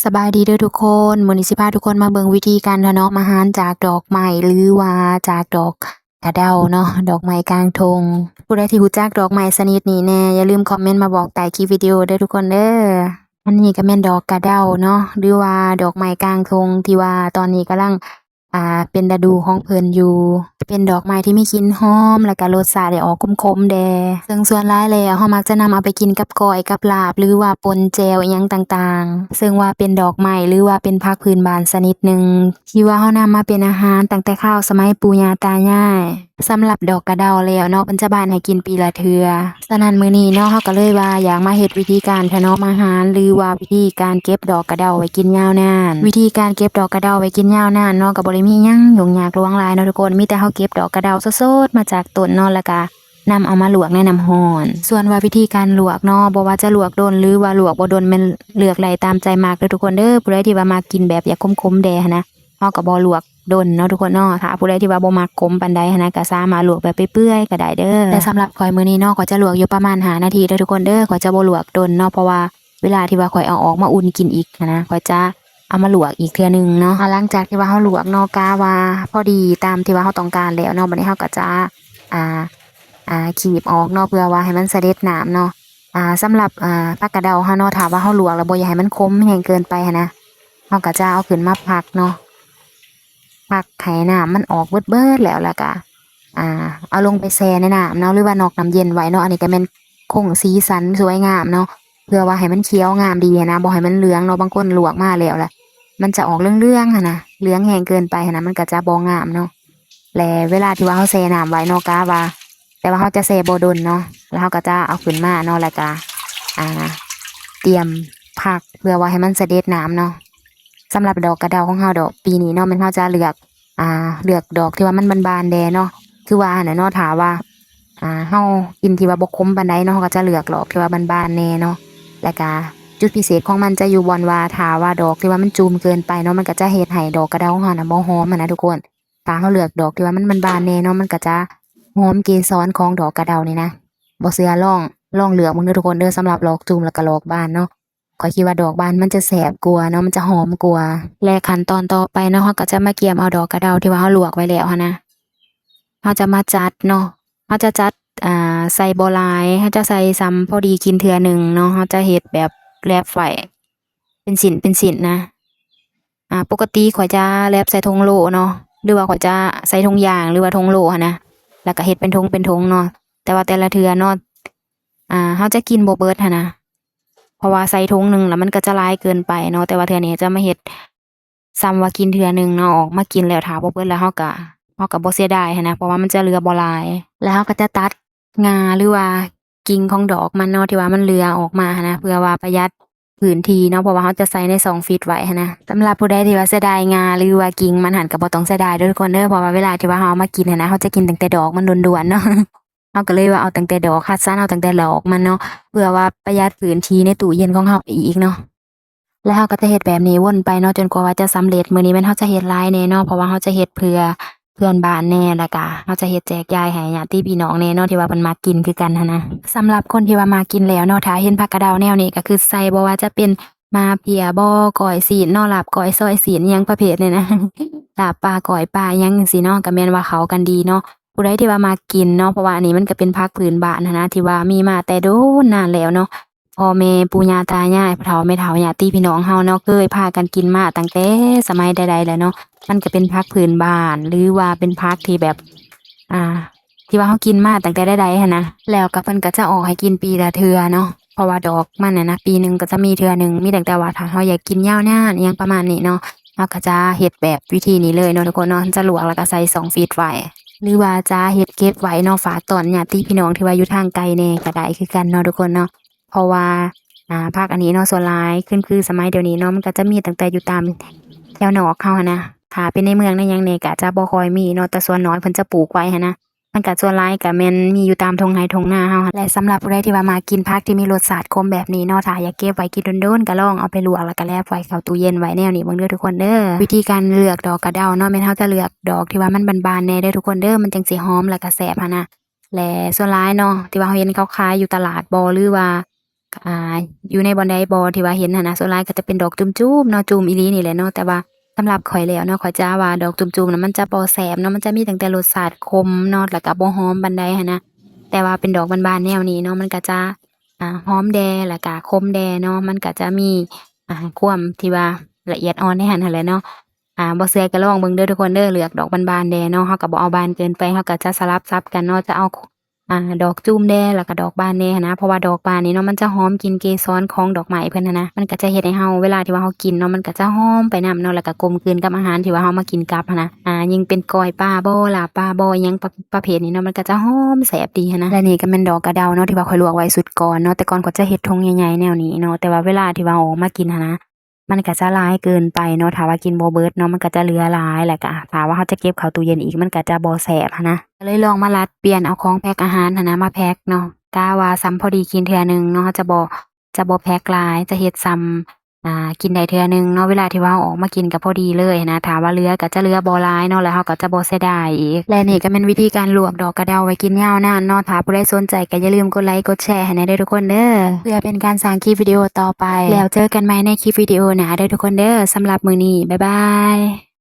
สบายดีเด้อทุกคนมื้อนี้สิพาทุกคนมาเบิ่งวิธีการถนอมอาหารจากดอกไม้หรือว่าจากดอกกระเดาเนาะดอกไม้กลางทุ่งผู้ใดที่รู้จักดอกไม้ชนิดนี้แหน่อย่าลืมคอมเมนต์มาบอกใต้คลิปวิดีโอเด้อทุกคนเด้ออันนี้ก็แม่นดอกกระเดาเนาะหรือว่าดอกไม้กลางทุ่งที่ว่าตอนนี้กำลังเป็นฤดูของเพิ่นอยู่เป็นดอกไม้ที่มีกลิ่นหอมแล้วก็รสชาติได้ออกขมๆแดซึ่งส่วนหลายแล้วเรามักจะนำเอาไปกินกับก้อยกับลาบหรือว่าป่นแจ่วอิหยังต่างๆซึ่งว่าเป็นดอกไม้หรือว่าเป็นผักพื้นบ้านชนิดหนึ่งที่ว่าเรานำมาเป็นอาหารตั้งแต่คราวสมัยปู่ย่าตายายสำหรับดอกกระเดาแล้วเนาะเพิ่นจะบานให้กินปีละเทื่อฉะนั้นมื้อนี้เนาะเราก็เลยว่าอยากมาเฮ็ดวิธีการถนอมอาหารหรือว่าวิธีการเก็บดอกกระเดาไว้กินยาวนานวิธีการเก็บดอกกระเดาไว้กินยาวนานเนาะก็บ่ได้มีหยังยุ่งยากหลวงหลายเนาะทุกคนมีแต่เราเก็บดอกกระเดาสดๆมาจากต้นเนาะแล้วก็นำเอามาลวกในน้ำร้อน ส่วนว่าวิธีการลวกเนาะบ่ว่าจะลวกโดนหรือว่าลวกบ่โดนแม่นเลือกได้ตามใจมักเด้อทุกคนเด้อผู้ใดที่ว่ามักกินแบบอยากขมๆแดหั้นนะเราก็บ่ลวกโดนเนาะทุกคนเนาะถ้าผู้ใดที่ว่าบ่มักขมปานใดหั้นนะก็สามารถลวกแบบเปื่อยๆก็ได้เด้อแต่สำหรับข้อยมื้อนี้เนาะข้อยจะลวกอยู่ประมาณ5นาทีเด้อทุกคนเด้อข้อยจะบ่ลวกโดนเนาะเพราะว่าเวลาที่ว่าข้อยเอาออกมาอุ่นกินอีกหั้นนะข้อยจะเอามาลวกอีกเทื่อหนึงเนาะหลังจากที่ว่าเราลวกเนาะกะว่าพอดีตามที่ว่าเราต้องการแล้วเนาะบัดนี้เราก็จะอ่า ขีบออกเนาะเพื่อว่าให้มันเสด็จน้ำเนาะสำหรับผักกระเดาเฮาเนาะถ้าว่าเฮาลวกแล้วบ่อยากให้มันคมแห้งเกินไปหั้นนะเฮาก็จะเอาขึ้นมาพักเนาะพักให้น้ำมันออกเบิดๆแล้วก็เอาลงไปแช่ในน้ำเนาะหรือว่านอกน้ำเย็นไว้เนาะอันนี้ก็แม่นคงสีสันสวยงามเนาะเพื่อว่าให้มันเขียวงามดีหั้นนะบ่ให้มันเหลืองเนาะบางคนลวกมาแล้วแหละมันจะออกเหลืองๆหั้นนะเหลืองแห้งเกินไปหั้นนะมันก็จะบ่งามเนาะและเวลาที่ว่าเฮาแช่น้ำไว้เนาะกะว่า แต่ว่าเขาจะเซโบดนเนาะแล้วเขาก็จะเอาขึ้นมาเนาะแล้วก็อ่าเตรียมผักเพื่อว่าให้มันเสด็จน้ำเนาะสำหรับดอกกระเดาของเราดอกปีนี้เนาะมันเขาจะเลือกเลือกดอกที่ว่ามันบานๆแดเนาะคือว่าเนาะถาว่าเรากินที่ว่าบกคมปานใดเนาะเขาก็จะเลือกดอกที่ว่าบานๆแน่เนาะแล้วก็จุดพิเศษของมันจะอยู่บอนว่าถาว่าดอกที่ว่ามันจูมเกินไปเนาะมันก็จะเฮ็ดให้ดอกกระเดาของเราน่ะบ่หอมนะทุกคนถ้าเราเลือกดอกที่ว่ามันบานๆแน่เนาะมันก็จะหอมเกสรของดอกกระเดานี่นะบ่เชื่อลองเลือกมึงเด้อทุกคนเด้อสำหรับดอกจูมแล้วก็ดอกบานเนาะข้อยคิดว่าดอกบานมันจะแซ่บกว่าเนาะมันจะหอมกว่าและขั้นตอนต่อไปเนาะเราก็จะมาเกี่ยมเอาดอกกระเดาที่ว่าเราลวกไว้แล้วหั้นนะเราจะมาจัดเนาะเราจะจัดใส่บ่หลายเราจะใส่ซ้ำพอดีกินเทื่อหนึ่งเนาะเราจะเฮ็ดแบบแลบไว้เป็นชิ้นนะปกติข้อยจะแลบใส่ถุงโหลเนาะหรือว่าข้อยจะใส่ถุงยางหรือว่าถุงโหลหั้นนะแล้วก็เฮ็ดเป็นถุงเนาะแต่ว่าแต่ละเทื่อเนาะเราจะกินบ่เบิดหั้นนะเพราะว่าใส่ถุงหนึ่งแล้วมันก็จะหลายเกินไปเนาะแต่ว่าเทื่อนี้จะมาเฮ็ดซ้ำว่ากินเทื่อหนึ่งเนาะออกมากินแล้วถ้าบ่เบิดแล้วเราก็บ่เสียดายหั้นนะเพราะว่ามันจะเหลือบ่หลายแล้วเราก็จะตัดงาหรือว่ากิ่งของดอกมันเนาะที่ว่ามันเหลือออกมาหั้นนะเพื่อว่าประหยัดพื้นที่เนาะเพราะว่าเราจะใส่ใน2ฟีตไว้หั้นนะสำหรับผู้ใดที่ว่าเสียดายงาหรือว่ากิ่งมันหั้นก็บ่ต้องเสียดายเด้อทุกคนเด้อเพราะว่าเวลาที่ว่าเราเอามากินหั้นนะเราจะกินตั้งแต่ดอกมันล้วนๆเนาะ เราก็เลยว่าเอาตั้งแต่ดอกคัดสรรเอาตั้งแต่ดอกมันเนาะเพื่อว่าประหยัดพื้นที่ในตู้เย็นของเราไปอีกเนาะแล้วเราก็จะเฮ็ดแบบนี้วนไปเนาะจนกว่าว่าจะสำเร็จมื้อนี้แม่นเราจะเฮ็ดหลายแน่เนาะเพราะว่าเราจะเฮ็ดเพื่อเพื่อนบ้านแน่แล้วก็เราจะเฮ็ดแจกจ่ายให้ญาติพี่น้องแน่เนาะที่ว่าเพิ่นมักกินคือกันหั้นนะสำหรับคนที่ว่ามักกินแล้วเนาะถ้าเห็นผักกระเดาแนวนี้ก็คือใส่บ่ว่าจะเป็นมาเพียบ่ก้อยศีลเนาะลาบก้อยซอยศีลอิหยังประเภทนี้นะ ลาบปลาก้อยปลาอิหยังจั่งซี้เนาะก็แม่นว่าเข้ากันดีเนาะ ผู้ใดที่ว่ามักกินเนาะเพราะว่าอันนี้มันก็เป็นผักพื้นบ้านหั้นนะที่ว่ามีมาแต่โดนนานแล้วเนาะพ่อแม่ปู่ย่าตายายพ่อเฒ่าแม่เฒ่าญาติพี่น้องเราเนาะเคยพากันกินมาตั้งแต่สมัยใดๆแล้วเนาะมันก็เป็นผักพื้นบ้านหรือว่าเป็นผักที่แบบอ่าที่ว่าเรากินมาตั้งแต่ใดๆหั้นนะแล้วก็เพิ่นก็จะออกให้กินปีละเทื่อเนาะเพราะว่าดอกมันน่ะนะปีหนึ่งก็จะมีเทื่อหนึ่งมีตั้งแต่ว่าถ้าเราอยากกินยาวนานอิหยังประมาณนี้เนาะเราก็จะเฮ็ดแบบวิธีนี้เลยเนาะทุกคนเนาะจะลวกแล้วก็ใส่2ฟีตไว้ หรือว่าจะเฮ็ดเก็บไว้เนาะฝากตอนญาติพี่น้องที่ว่าอยู่ทางไกลแหน่ก็ได้คือกันเนาะทุกคนเนาะเพราะว่าภาคอันนี้เนาะส่วนหลายขึ้นคือสมัยเดี๋ยวนี้เนาะมันก็จะมีตั้งแต่อยู่ตามแถวนอกเราหั้นนะถ้าเป็นในเมืองในหยังนี่ก็จะบ่ค่อยมีเนาะแต่ส่วนน้อยเพิ่นจะปลูกไว้หั้นนะมันก็ส่วนหลายก็แม่นมีอยู่ตามทุ่งไร่ทุ่งนาเราหั้นและสำหรับผู้ใดที่ว่ามากินผักที่มีรสชาติขมแบบนี้เนาะถ้าอยากเก็บไว้กินโดนๆก็ลองเอาไปลวกแล้วก็แลบไว้เข้าตู้เย็นไว้แนวนี้เบิ่งเด้อทุกคนเด้อวิธีการเลือกดอกกระเดาเนาะแม่นเราจะเลือกดอกที่ว่ามันบานๆแหน่เด้อทุกคนเด้อมันจังสิหอมแล้วก็แซ่บหั้นนะและส่วนหลายเนาะที่ว่าเราเห็นเขาขายอยู่ตลาดบ่หรือว่า อ่าอยู่ในบ่อนใดบ่ที่ว่าเห็นหั้นนะส่วนหลายก็จะเป็นดอกจุ่มๆเนาะจุ่มอีหลีนี่แหละเนาะแต่ว่าสำหรับข้อยแล้วเนาะข้อยจะว่าดอกจุ่มๆน่ะมันจะบ่แซ่บเนาะมันจะมีตั้งแต่รสชาติขมเนาะแล้วก็บ่หอมปานใดหั้นนะแต่ว่าเป็นดอกบานๆแนวนี้เนาะมันก็จะหอมแด่แล้วก็ขมแด่เนาะมันก็จะมีความที่ว่าละเอียดอ่อนในหั้นหั้นแหละเนาะบ่เชื่อก็ลองเบิ่งเด้อทุกคนเด้อเลือกดอกบานๆแด่เนาะเราก็บ่เอาบานเกินไปเราก็จะสลับซับกันเนาะจะเอา ดอกจูมแดแล้วก็ดอกบานแหน่หั้นนะเพราะว่าดอกบานนี่เนาะมันจะหอมกลิ่นเกสรของดอกไม้เพิ่นหั้นนะมันก็จะเฮ็ดให้เราเวลาที่ว่าเรากินเนาะมันก็จะหอมไปนำเนาะแล้วก็กลมกลืนกับอาหารที่ว่าเรามากินกับหั้นนะยิ่งเป็นก้อยปลาบ่ลาบปลาบ่อิหยังประเภทนี้เนาะมันก็จะหอมแซ่บดีหั้นนะและนี่ก็แม่นดอกกระเดาเนาะที่ว่าข้อยลวกไว้สุดก่อนเนาะแต่ก่อนก็จะเฮ็ดถุงใหญ่ๆแนวนี้เนาะแต่ว่าเวลาที่ว่าเอาออกมากินหั้นนะมันก็จะหลายเกินไปเนาะถ้าว่ากินบ่เบิดเนาะมันก็จะเหลือหลายแล้วก็ถ้าว่าเราจะเก็บเข้าตู้เย็นอีกมันก็จะบ่แซ่บหั้นนะ ก็เลยลองมาลัดเปลี่ยนเอาของแพ็กอาหารหั้นนะมาแพ็กเนาะกะว่าส่ำพอดีกินเทื่อหนึ่งเนาะจะบ่แพ็กหลายจะเฮ็ดส่ำกินได้เทื่อหนึ่งเนาะเวลาที่ว่าเอาออกมากินก็พอดีเลยนะถ้าว่าเหลือก็จะเหลือบ่หลายเนาะแล้วเราก็จะบ่เสียดายอีกและนี่ก็เป็นวิธีการลวกดอกกระเดาไว้กินยาวนานเนาะถ้าผู้ใดสนใจก็อย่าลืมกดไลค์กดแชร์ให้แหน่เด้อทุกคนเด้อเพื่อเป็นการสร้างคลิปวิดีโอต่อไปแล้วเจอกันใหม่ในคลิปวิดีโอหน้าเด้อทุกคนเด้อสำหรับมื้อนี้บ๊ายบาย